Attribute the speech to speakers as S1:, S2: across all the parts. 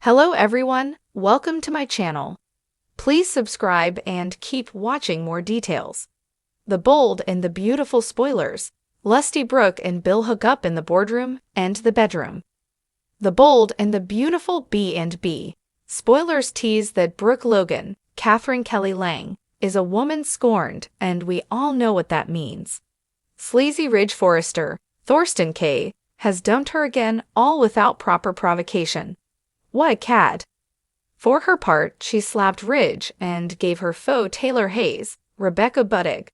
S1: Hello everyone, welcome to my channel. Please subscribe and keep watching more details. The bold and the beautiful spoilers. Lusty, Brooke and Bill hook up in the boardroom and the bedroom. The bold and the beautiful B&B. Spoilers tease that Brooke Logan, Catherine Kelly Lang, is a woman scorned, and we all know what that means. Sleazy Ridge Forrester, Thorsten K., has dumped her again, all without proper provocation. What a cad. For her part, she slapped Ridge and gave her foe Taylor Hayes, Rebecca Buttig,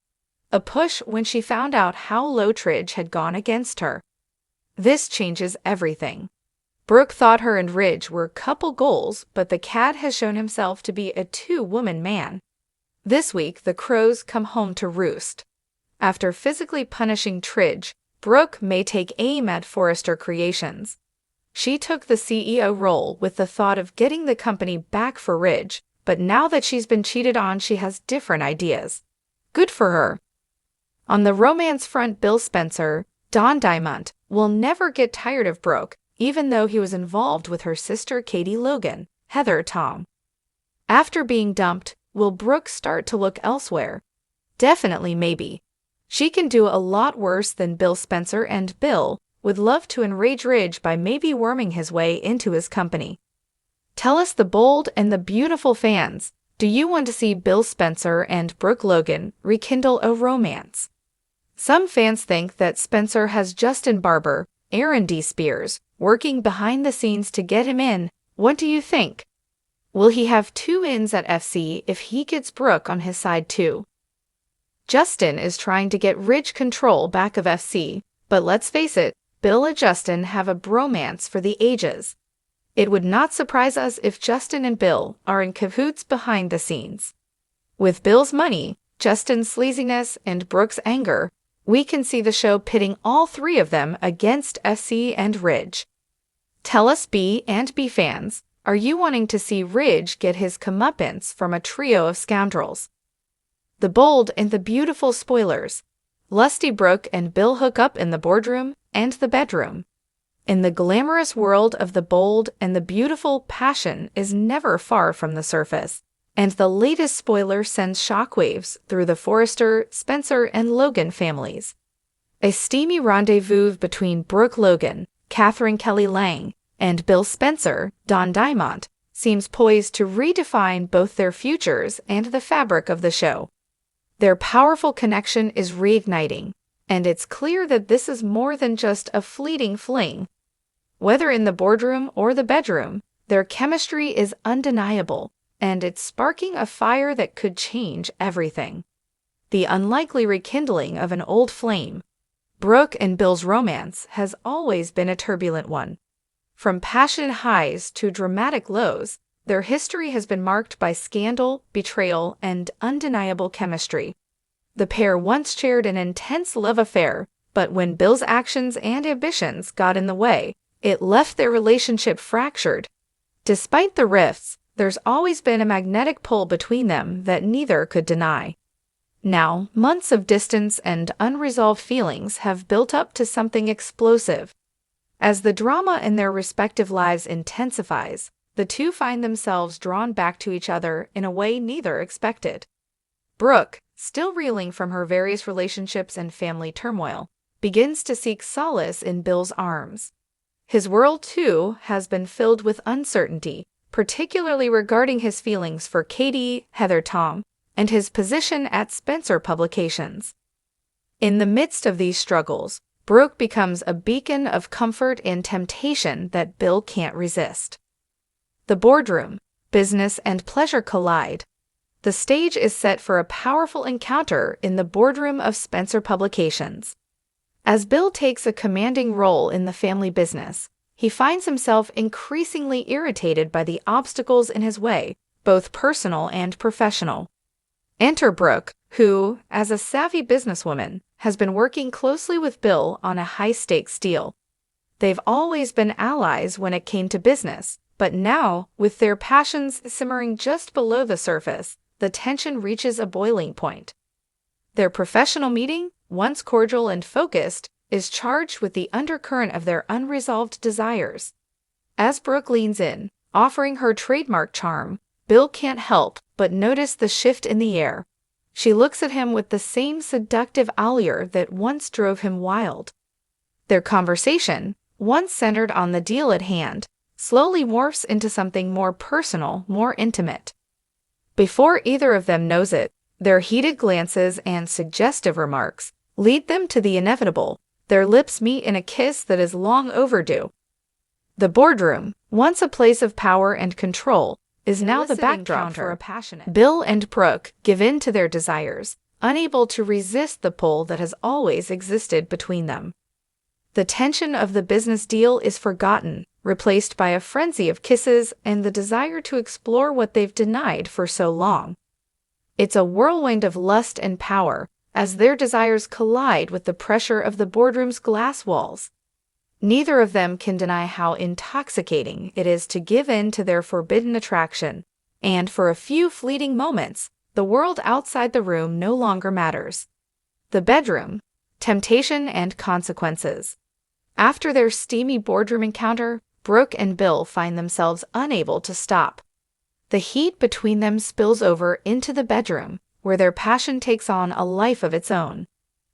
S1: a push when she found out how low Tridge had gone against her. This changes everything. Brooke thought her and Ridge were couple goals, but the cad has shown himself to be a two-woman man. This week, the crows come home to roost. After physically punishing Tridge, Brooke may take aim at Forrester Creations. She took the CEO role with the thought of getting the company back for Ridge, but now that she's been cheated on, she has different ideas. Good for her. On the romance front, Bill Spencer, Don Diamond, will never get tired of Brooke, even though he was involved with her sister Katie Logan, Heather Tom. After being dumped, will Brooke start to look elsewhere? Definitely maybe. She can do a lot worse than Bill Spencer, and Bill would love to enrage Ridge by maybe worming his way into his company. Tell us, the bold and the beautiful fans, do you want to see Bill Spencer and Brooke Logan rekindle a romance? Some fans think that Spencer has Justin Barber, Aaron D. Spears, working behind the scenes to get him in. What do you think? Will he have two ins at FC if he gets Brooke on his side too? Justin is trying to get Ridge control back of FC, but let's face it, Bill and Justin have a bromance for the ages. It would not surprise us if Justin and Bill are in cahoots behind the scenes. With Bill's money, Justin's sleaziness, and Brooke's anger, we can see the show pitting all three of them against FC and Ridge. Tell us, B&B fans, are you wanting to see Ridge get his comeuppance from a trio of scoundrels? The bold and the beautiful spoilers. Lusty, Brooke and Bill hook up in the boardroom and the bedroom. In the glamorous world of the bold and the beautiful, passion is never far from the surface, and the latest spoiler sends shockwaves through the Forrester, Spencer, and Logan families. A steamy rendezvous between Brooke Logan, Catherine Kelly Lang, and Bill Spencer, Don Diamond, seems poised to redefine both their futures and the fabric of the show. Their powerful connection is reigniting, and it's clear that this is more than just a fleeting fling. Whether in the boardroom or the bedroom, their chemistry is undeniable, and it's sparking a fire that could change everything. The unlikely rekindling of an old flame. Brooke and Bill's romance has always been a turbulent one. From passionate highs to dramatic lows, their history has been marked by scandal, betrayal, and undeniable chemistry. The pair once shared an intense love affair, but when Bill's actions and ambitions got in the way, it left their relationship fractured. Despite the rifts, there's always been a magnetic pull between them that neither could deny. Now, months of distance and unresolved feelings have built up to something explosive. As the drama in their respective lives intensifies, the two find themselves drawn back to each other in a way neither expected. Brooke, still reeling from her various relationships and family turmoil, begins to seek solace in Bill's arms. His world, too, has been filled with uncertainty, particularly regarding his feelings for Katie, Heather Tom, and his position at Spencer Publications. In the midst of these struggles, Brooke becomes a beacon of comfort and temptation that Bill can't resist. The boardroom, business and pleasure collide. The stage is set for a powerful encounter in the boardroom of Spencer Publications. As Bill takes a commanding role in the family business, he finds himself increasingly irritated by the obstacles in his way, both personal and professional. Enter Brooke, who, as a savvy businesswoman, has been working closely with Bill on a high-stakes deal. They've always been allies when it came to business, but now, with their passions simmering just below the surface, the tension reaches a boiling point. Their professional meeting, once cordial and focused, is charged with the undercurrent of their unresolved desires. As Brooke leans in, offering her trademark charm, Bill can't help but notice the shift in the air. She looks at him with the same seductive allure that once drove him wild. Their conversation, once centered on the deal at hand, slowly morphs into something more personal, more intimate. Before either of them knows it, their heated glances and suggestive remarks lead them to the inevitable. Their lips meet in a kiss that is long overdue. The boardroom, once a place of power and control, is now the backdrop for a passionate. Bill and Brooke give in to their desires, unable to resist the pull that has always existed between them. The tension of the business deal is forgotten, replaced by a frenzy of kisses and the desire to explore what they've denied for so long. It's a whirlwind of lust and power, as their desires collide with the pressure of the boardroom's glass walls. Neither of them can deny how intoxicating it is to give in to their forbidden attraction, and for a few fleeting moments, the world outside the room no longer matters. The bedroom, temptation and consequences. After their steamy boardroom encounter, Brooke and Bill find themselves unable to stop. The heat between them spills over into the bedroom, where their passion takes on a life of its own.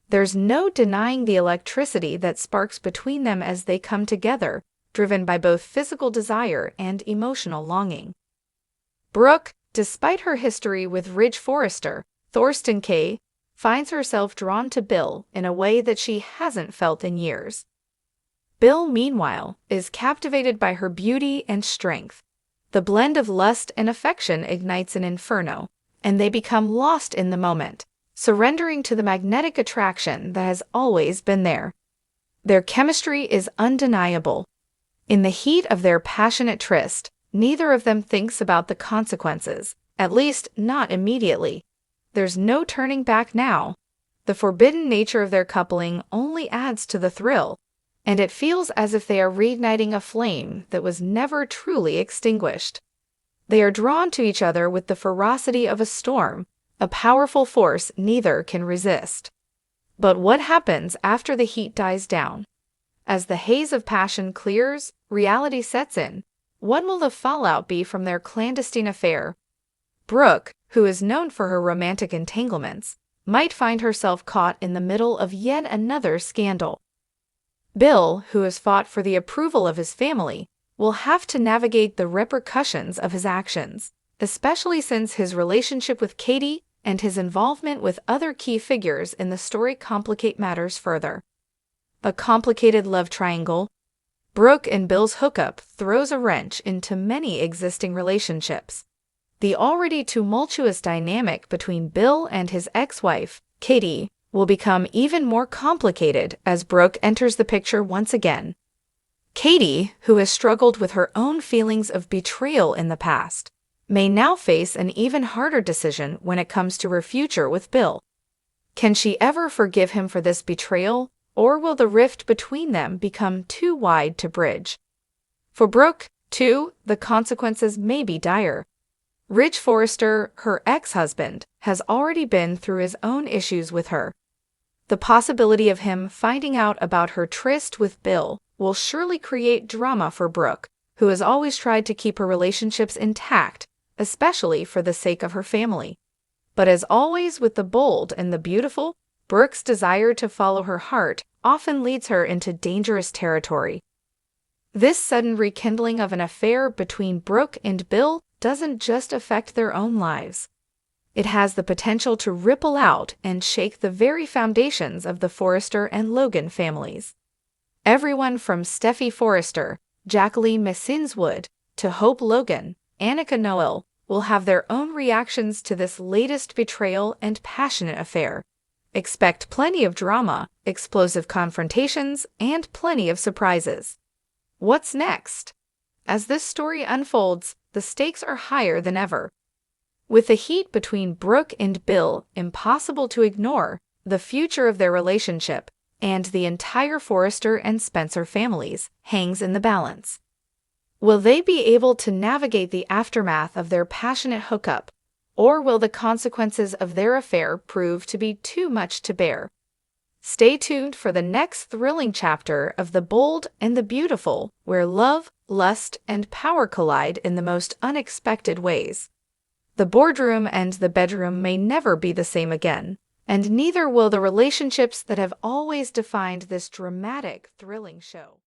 S1: There's no denying the electricity that sparks between them as they come together, driven by both physical desire and emotional longing. Brooke, despite her history with Ridge Forrester, Thorsten K., finds herself drawn to Bill in a way that she hasn't felt in years. Bill, meanwhile, is captivated by her beauty and strength. The blend of lust and affection ignites an inferno, and they become lost in the moment, surrendering to the magnetic attraction that has always been there. Their chemistry is undeniable. In the heat of their passionate tryst, neither of them thinks about the consequences, at least not immediately. There's no turning back now. The forbidden nature of their coupling only adds to the thrill, and it feels as if they are reigniting a flame that was never truly extinguished. They are drawn to each other with the ferocity of a storm, a powerful force neither can resist. But what happens after the heat dies down? As the haze of passion clears, reality sets in. What will the fallout be from their clandestine affair? Brooke, who is known for her romantic entanglements, might find herself caught in the middle of yet another scandal. Bill, who has fought for the approval of his family, will have to navigate the repercussions of his actions, especially since his relationship with Katie and his involvement with other key figures in the story complicate matters further. A complicated love triangle. Brooke and Bill's hookup throws a wrench into many existing relationships. The already tumultuous dynamic between Bill and his ex-wife, Katie, will become even more complicated as Brooke enters the picture once again. Katie, who has struggled with her own feelings of betrayal in the past, may now face an even harder decision when it comes to her future with Bill. Can she ever forgive him for this betrayal, or will the rift between them become too wide to bridge? For Brooke, too, the consequences may be dire. Ridge Forrester, her ex-husband, has already been through his own issues with her. The possibility of him finding out about her tryst with Bill will surely create drama for Brooke, who has always tried to keep her relationships intact, especially for the sake of her family. But as always with the bold and the beautiful, Brooke's desire to follow her heart often leads her into dangerous territory. This sudden rekindling of an affair between Brooke and Bill doesn't just affect their own lives. It has the potential to ripple out and shake the very foundations of the Forrester and Logan families. Everyone from Steffi Forrester, Jacqueline Messinswood, to Hope Logan, Annika Noel, will have their own reactions to this latest betrayal and passionate affair. Expect plenty of drama, explosive confrontations, and plenty of surprises. What's next? As this story unfolds, the stakes are higher than ever. With the heat between Brooke and Bill impossible to ignore, the future of their relationship and the entire Forrester and Spencer families hangs in the balance. Will they be able to navigate the aftermath of their passionate hookup, or will the consequences of their affair prove to be too much to bear? Stay tuned for the next thrilling chapter of The Bold and the Beautiful, where love, lust, and power collide in the most unexpected ways. The boardroom and the bedroom may never be the same again, and neither will the relationships that have always defined this dramatic, thrilling show.